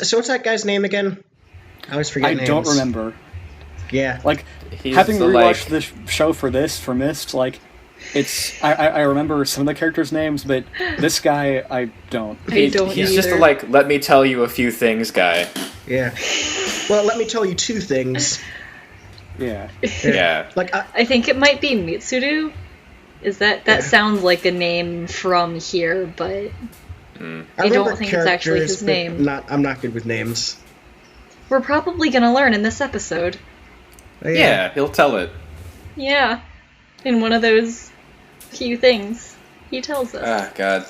So what's that guy's name again? I always forget names. I don't remember. Yeah. Like, He's having the, rewatched the show for Mist, like, I remember some of the characters' names, but this guy, I don't. He's just a, like, let me tell you a few things guy. Yeah. Well, let me tell you two things. Yeah. Yeah. Like, I think it might be Mitsuru. Is that sounds like a name from here, but I don't think it's actually his name. I'm not good with names. We're probably gonna learn in this episode. Yeah, he'll tell it. Yeah. In one of those few things he tells us. Ah, God.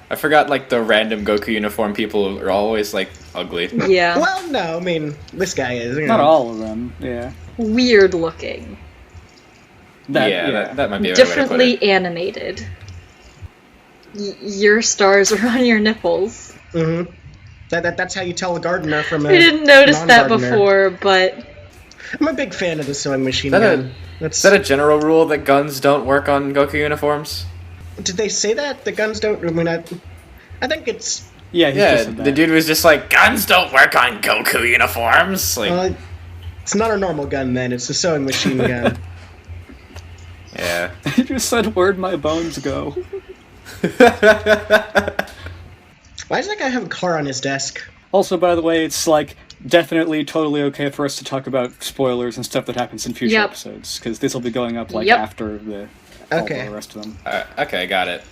I forgot, like, the random Goku uniform people are always, like, ugly. Yeah. Well, no, I mean, this guy is. Not all of them, yeah. Weird looking. That might be a differently way to put it. animated. Your stars are on your nipples. Mm-hmm. That's how you tell a gardener from a I didn't notice that non-gardener. before, but... I'm a big fan of the sewing machine Is gun. that a general rule that guns don't work on Goku uniforms? Did they say that? The guns don't... I mean, I think it's... Yeah, he just said that. The dude was just like, guns don't work on Goku uniforms! Like, it's not a normal gun, then. It's a sewing machine gun. yeah. He just said, where'd my bones go? Why does that guy have a car on his desk? Also, by the way, it's, like, definitely totally okay for us to talk about spoilers and stuff that happens in future episodes, because this will be going up, like, after all the rest of them. Okay, got it.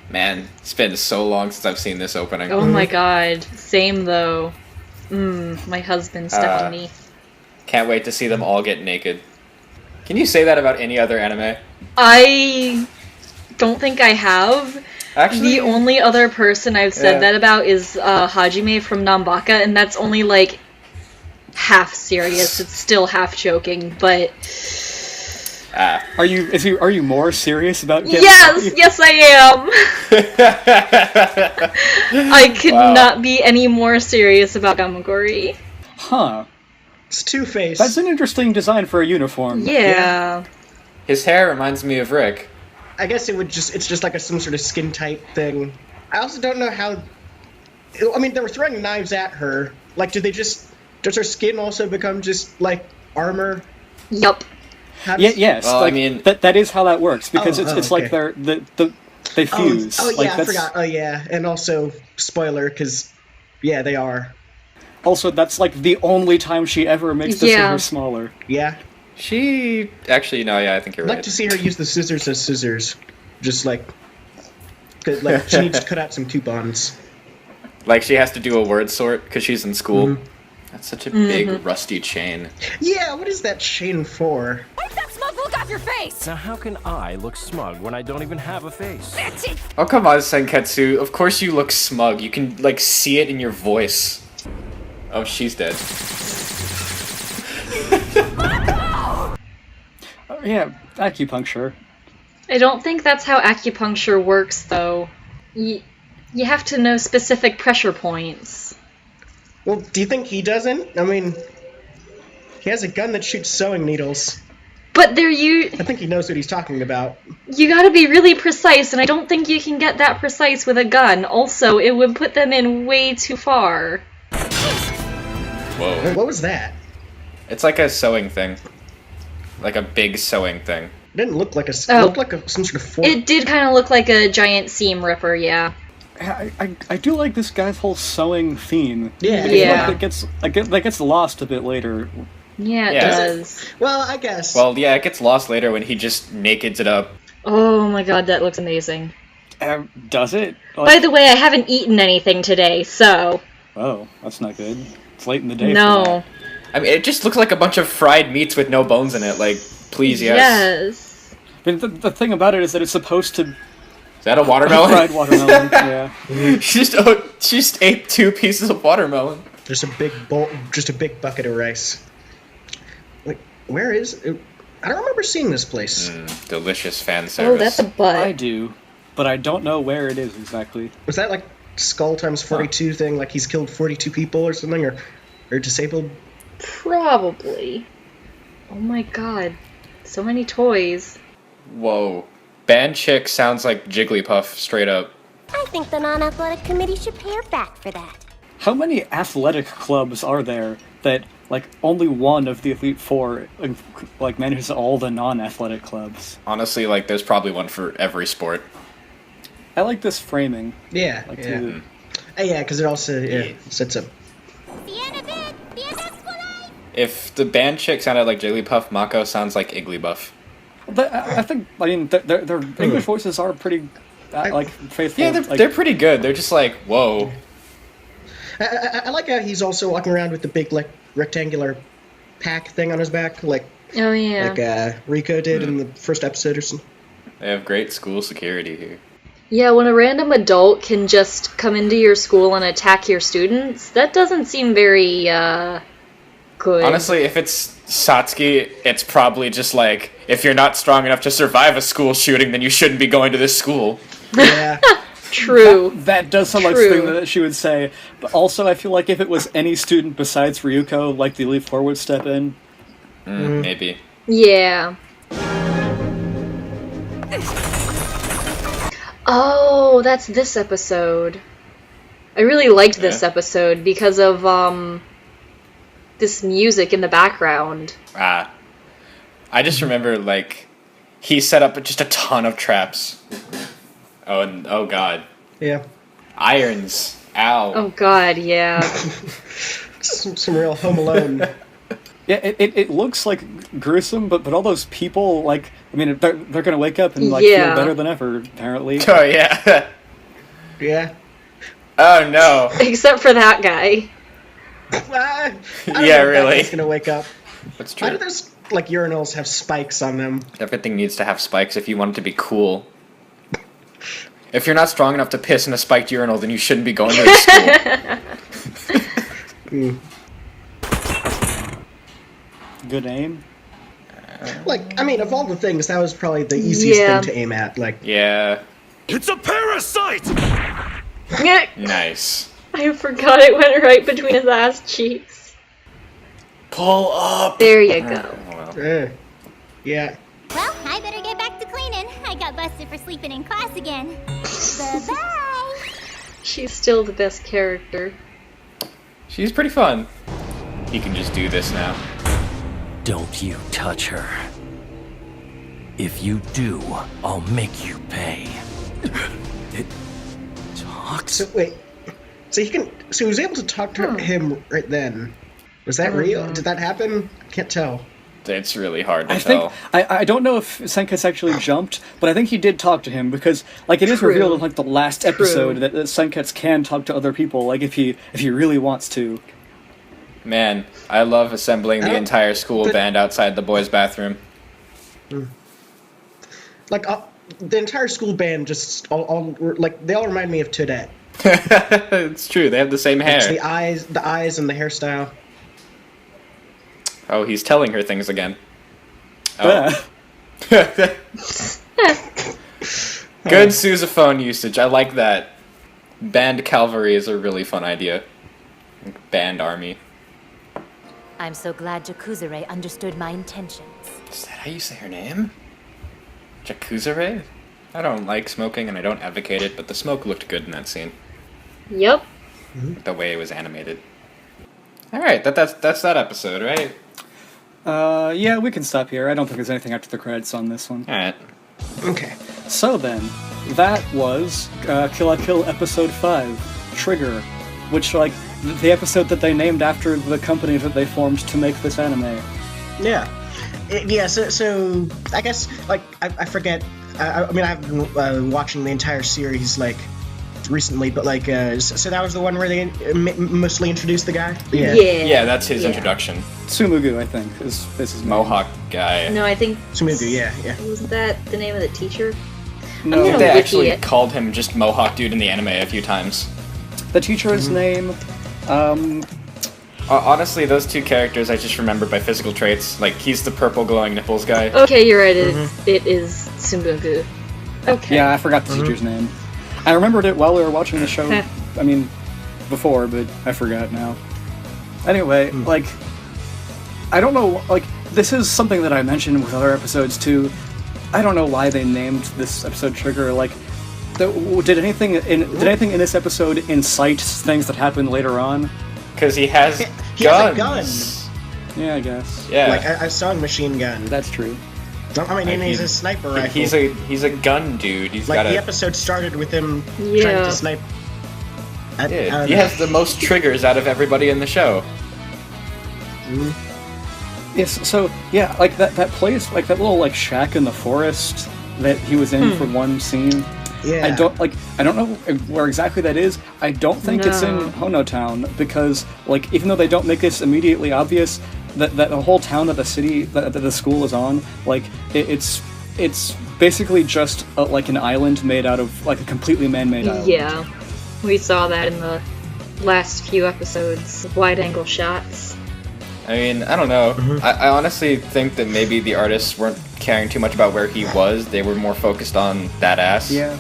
Man, it's been so long since I've seen this opening. Oh my god. Same, though. My husband, Stephanie. Can't wait to see them all get naked. Can you say that about any other anime? I don't think I have. Actually, the only other person I've said that about is Hajime from Nambaka, and that's only, like, half serious. It's still half joking, but... Are you more serious about getting... Yes, I am! I could not be any more serious about Gamagori. Huh. It's Two-Face. That's an interesting design for a uniform. Yeah. His hair reminds me of Rick. I guess it's just like some sort of skin tight thing. I also don't know how... I mean, they were throwing knives at her. Like, does her skin also become just, like, armor? Yup. Yes. Well, like, I mean... that is how that works, because it's okay. like they fuse. Oh, yeah, like, I forgot. Oh, yeah. And also, spoiler, because, yeah, they are. Also, that's, like, the only time she ever makes the scissors smaller. Yeah. She... Actually, no, yeah, I think you're I'd right. like to see her use the scissors as scissors. Just, like she needs to cut out some coupons. Like, she has to do a word sort because she's in school. That's such a big, rusty chain. Yeah, what is that chain for? Wipe that smug look off your face! Now how can I look smug when I don't even have a face? Oh, come on, Senketsu. Of course you look smug. You can, like, see it in your voice. Oh, she's dead. Yeah, acupuncture. I don't think that's how acupuncture works, though. You have to know specific pressure points. Well, do you think he doesn't? I mean, he has a gun that shoots sewing needles. But I think he knows what he's talking about. You gotta be really precise, and I don't think you can get that precise with a gun. Also, it would put them in way too far. Whoa. What was that? It's like a sewing thing. Like a big sewing thing. It didn't look like it looked like some sort of fork. It did kind of look like a giant seam ripper, yeah. I do like this guy's whole sewing theme. Yeah. Like that gets lost a bit later. Yeah, it does. Well, I guess. Well, yeah, it gets lost later when he just nakeds it up. Oh my god, that looks amazing. Does it? By the way, I haven't eaten anything today, so... Oh, that's not good. It's late in the day. No. For that. I mean, it just looks like a bunch of fried meats with no bones in it. Like, please, yes. Yes. I mean, the thing about it is that it's supposed to... Is that a watermelon? Fried watermelon, yeah. She just ate 2 pieces of watermelon. Just a big bowl, just a big bucket of rice. Like, where is it? I don't remember seeing this place. Delicious fan service. Oh, that's a butt. I do, but I don't know where it is exactly. Was that like skull times 42 thing? Like he's killed 42 people or something, or disabled? Probably. Oh my god. So many toys. Whoa. Band Chick sounds like Jigglypuff, straight up. I think the non-athletic committee should pay her back for that. how many athletic clubs are there that, like, only one of the Elite Four, like, manages all the non-athletic clubs? Honestly, like, there's probably one for every sport. I like this framing. Yeah, like yeah. Yeah, because it also sets up. If the band chick sounded like Jigglypuff, Mako sounds like Igglybuff. I think, I mean, their English voices are pretty, like, faithful. Yeah, they're pretty good. They're just like, whoa. I like how he's also walking around with the big, like, rectangular pack thing on his back, like, oh yeah, like Rico did in the first episode or something. They have great school security here. Yeah, when a random adult can just come into your school and attack your students, that doesn't seem very, good. Honestly, if it's Satsuki, it's probably just like, if you're not strong enough to survive a school shooting, then you shouldn't be going to this school. Yeah. True. That does sound like something that she would say. But also, I feel like if it was any student besides Ryuko, like the Elite Four would step in. Maybe. Yeah. Oh, that's this episode. I really liked this episode because of, this music in the background. I just remember, like, he set up just a ton of traps. Oh god. Yeah. Irons. Ow. Oh god, yeah. some real Home Alone. Yeah, it looks like gruesome, but all those people, like, I mean, they're gonna wake up and, like, feel better than ever, apparently. Oh, yeah. Yeah. Oh, no. Except for that guy. Yeah, really. He's gonna wake up. That's true. Why do those, like, urinals have spikes on them? Everything needs to have spikes if you want it to be cool. If you're not strong enough to piss in a spiked urinal, then you shouldn't be going to this school. Good aim. Like, I mean, of all the things, that was probably the easiest thing to aim at. Like, Yeah. It's a parasite! Nice. I forgot it went right between his ass cheeks. Pull up! There you go. Oh, well. yeah. Well, I better get back to cleaning. I got busted for sleeping in class again. Bye-bye. She's still the best character. She's pretty fun. He can just do this now. Don't you touch her. If you do, I'll make you pay. It talks? So, wait. So he was able to talk to him right then. Was that real? Did that happen? Can't tell. It's really hard to tell. I don't know if Senketsu actually jumped, but I think he did talk to him because, like, it is revealed in, like, the last episode that Senketsu can talk to other people, like, if he really wants to. Man, I love assembling the entire school band outside the boys' bathroom. Like, the entire school band just all like, they all remind me of Toadette. It's true, they have the same hair. It's the eyes and the hairstyle. Oh, he's telling her things again. Oh. Good sousaphone usage, I like that. Band cavalry is a really fun idea. Band army. I'm so glad Jakuzure understood my intentions. Is that how you say her name? Jakuzure? I don't like smoking and I don't advocate it, but the smoke looked good in that scene. Yep. The way it was animated. Alright, that's that episode, right? Yeah, we can stop here. I don't think there's anything after the credits on this one. Alright. Okay. So then, that was Kill la Kill Episode 5, Trigger, which, like, the episode that they named after the company that they formed to make this anime. Yeah. So I guess, like, I forget. I mean, I've been watching the entire series, like, recently, but, like, so that was the one where they mostly introduced the guy? Yeah, that's his introduction. Tsumugu, I think, is his Mohawk guy. No, I think... Tsumugu, yeah. Wasn't that the name of the teacher? No. I think they actually called him just Mohawk Dude in the anime a few times. The teacher's name... Honestly, those two characters I just remember by physical traits. Like, he's the purple glowing nipples guy. Okay, you're right, it is Tsumugu. Okay. Yeah, I forgot the teacher's name. I remembered it while we were watching the show. I mean, before, but I forgot now. Anyway, like, I don't know, like, this is something that I mentioned with other episodes, too. I don't know why they named this episode Trigger, like, Did anything in this episode incite things that happened later on? Because he has He has guns. a gun. Yeah, I guess. Yeah. Like a sewing machine gun. That's true. I mean, and he's a sniper rifle. He's a gun dude. He's like got the a. episode started with him trying Yeah. to snipe. Yeah, he has the most triggers out of everybody in the show. Yes, so yeah, like that place, like that little like shack in the forest that he was in for one scene. Yeah. I don't know where exactly that is. I don't think it's in No. Hono Town because like even though they don't make this immediately obvious, that the whole town that the school is on, like it's basically just like an island made out of like a completely man-made island. Yeah, we saw that in the last few episodes, wide-angle shots. I mean, I don't know. I honestly think that maybe the artists weren't caring too much about where he was. They were more focused on that ass. Yeah.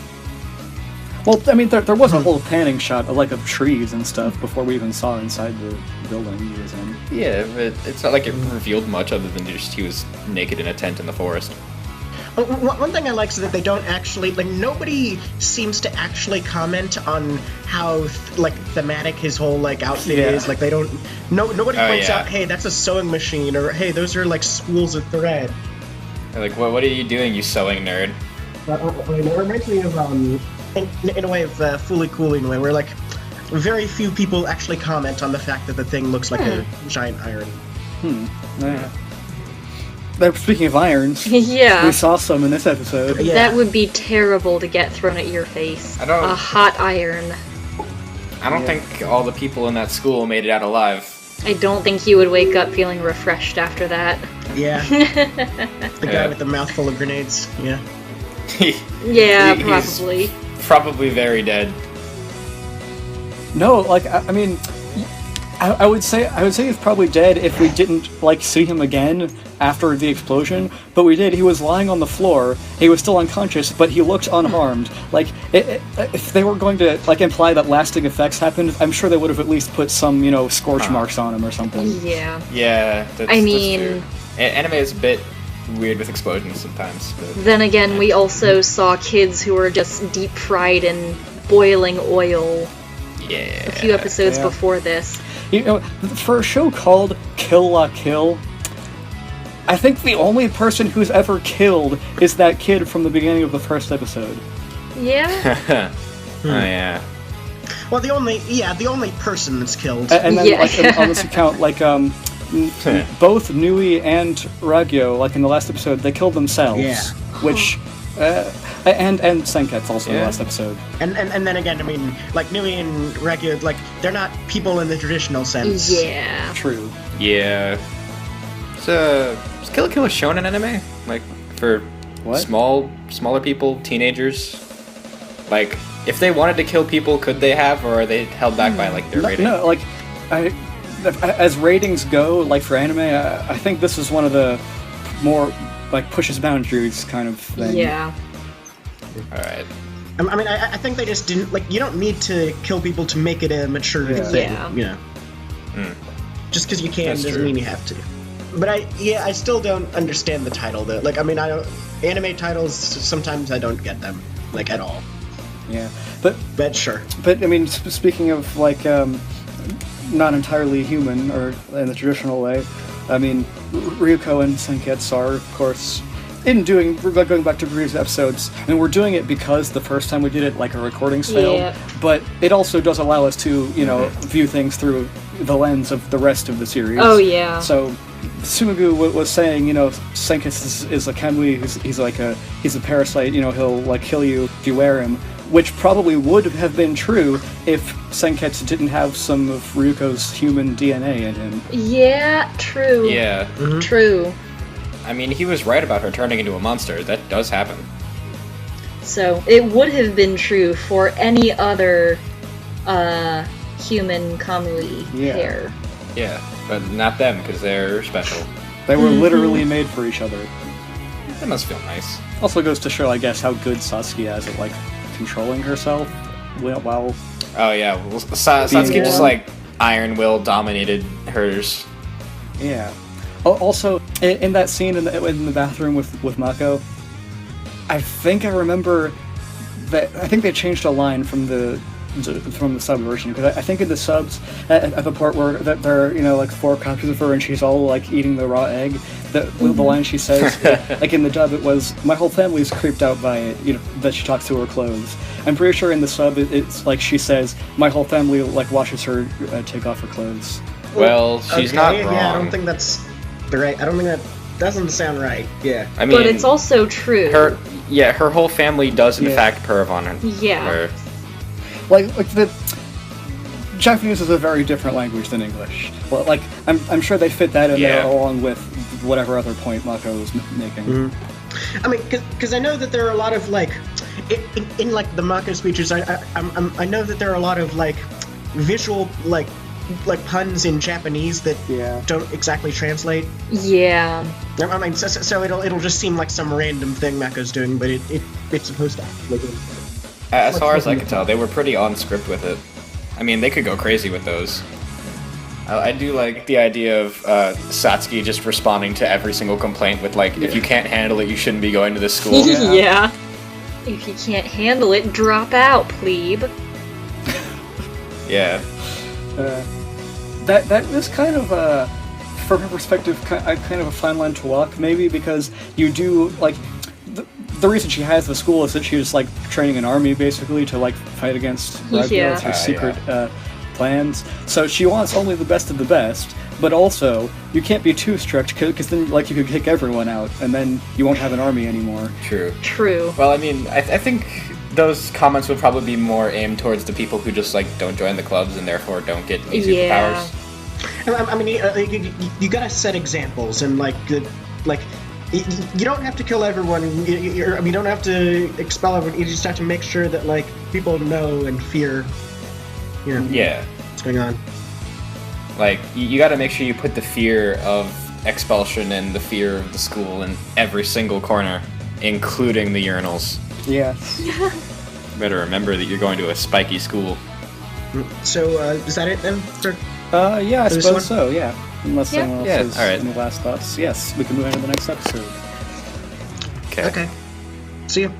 Well, I mean, there was a whole panning shot of trees and stuff before we even saw inside the building he was in. Yeah, but it's not like it revealed much other than just he was naked in a tent in the forest. One thing I like is that they don't actually, like, nobody seems to actually comment on how thematic his whole like outfit is. Like they don't, nobody points out, hey, that's a sewing machine, or hey, those are like spools of thread. They're like, what are you doing, you sewing nerd? It reminds me of in a way of Fooly Cooley in a way where like very few people actually comment on the fact that the thing looks like a giant iron. Yeah. Speaking of irons, Yeah. we saw some in this episode. Yeah. That would be terrible to get thrown at your face. I don't- A hot iron. I don't think all the people in that school made it out alive. I don't think you would wake up feeling refreshed after that. Yeah. The guy with the mouthful of grenades. Yeah. Yeah, He's probably. probably very dead. No, like I mean, I would say he's probably dead if we didn't like see him again after the explosion. But we did. He was lying on the floor. He was still unconscious, but he looked unharmed. Like if they were going to like imply that lasting effects happened, I'm sure they would have at least put some scorch marks on him or something. Yeah. Yeah, that's, I mean- that's true. Anime is a bit weird with explosions sometimes. But Then again, we also saw kids who were just deep fried in boiling oil yeah. a few episodes Yeah. before this. For a show called Kill La Kill, I think the only person who's ever killed is that kid from the beginning of the first episode. Yeah? Oh yeah. Well, the only person that's killed. And then, Yeah. like, on this account, like, both Nui and Ragyo, like, in the last episode, they killed themselves. Yeah. Which, and Senket's also in the Yeah. last episode. And then again, I mean, like Nui and Ragyu, like they're not people in the traditional sense. Yeah. True. Yeah. So, is Kill la Kill a shonen anime? Like, for What? smaller people, teenagers? Like, if they wanted to kill people, could they have, or are they held back by, like, their rating? No, like, as ratings go, like, for anime, I think this is one of the more, like, pushes boundaries kind of thing. Yeah. Alright. I mean, I think they just didn't like. You don't need to kill people to make it a mature thing. Yeah. You know. Just because you can That's doesn't true. mean you have to. But I still don't understand the title though. Like, I mean, anime titles sometimes I don't get them like at all. Yeah. But Sure. I mean, speaking of like not entirely human or in the traditional way, I mean, Ryuko and Senketsu are, of course, going back to previous episodes. I mean, we're doing it because the first time we did it, like, our recordings failed. Yeah. But it also does allow us to, view things through the lens of the rest of the series. Oh, yeah. So Sumagu was saying, Senketsu is a Kamui, he's a parasite, he'll like kill you if you wear him, which probably would have been true if Senketsu didn't have some of Ryuko's human DNA in him. Yeah, true. Yeah. True. I mean, he was right about her turning into a monster. That does happen. So, it would have been true for any other human Kamui Yeah. pair. Yeah, but not them, because they're special. They were literally made for each other. That must feel nice. Also goes to show, I guess, how good Sasuke is at, like, controlling herself while... Oh yeah, well, Satsuki just, like, iron will dominated hers. Yeah. Also, in that scene in the bathroom with Mako, I think I remember I think they changed a line from the sub version, because I think in the subs at the part where there are, you know, like 4 copies of her and she's all like eating the raw egg, the line she says, like in the dub, it was, "My whole family's creeped out by it," you know, that she talks to her clothes. I'm pretty sure in the sub it's like she says, "My whole family like watches her take off her clothes." Well, she's not wrong. Yeah, I don't think that's right. I don't think that doesn't sound right. Yeah. I mean, but it's also true. Her whole family does in fact perv on her. Yeah. Her. Like the Japanese is a very different language than English. Well, like I'm sure they fit that in there along with whatever other point Mako was making. Mm-hmm. I mean, because I know that there are a lot of like in like the Mako speeches. I know that there are a lot of like visual like puns in Japanese that don't exactly translate. Yeah. I mean, so it'll just seem like some random thing Mako's doing, but it's supposed to. Like, as far as I can tell, they were pretty on script with it. I mean, they could go crazy with those. I do like the idea of Satsuki just responding to every single complaint with like, "If you can't handle it, you shouldn't be going to this school." Yeah. If you can't handle it, drop out, plebe. Yeah. That is kind of from her perspective, kind of a fine line to walk, maybe, because you do like. The reason she has the school is that she was like training an army basically to like fight against Ragnarok with her secret plans. So she wants only the best of the best, but also you can't be too strict because then like you could kick everyone out and then you won't have an army anymore. True. Well, I mean, I think those comments would probably be more aimed towards the people who just like don't join the clubs and therefore don't get any superpowers. I mean, you gotta set examples and like. You don't have to kill everyone. You don't have to expel everyone. You just have to make sure that like people know and fear. You know. What's going on? Like you got to make sure you put the fear of expulsion and the fear of the school in every single corner, including the urinals. Yes. Better remember that you're going to a spiky school. So is that it then? Yeah, I suppose so. Yeah. Unless someone else has any last thoughts. Yes, we can move on to the next episode. Okay. See you.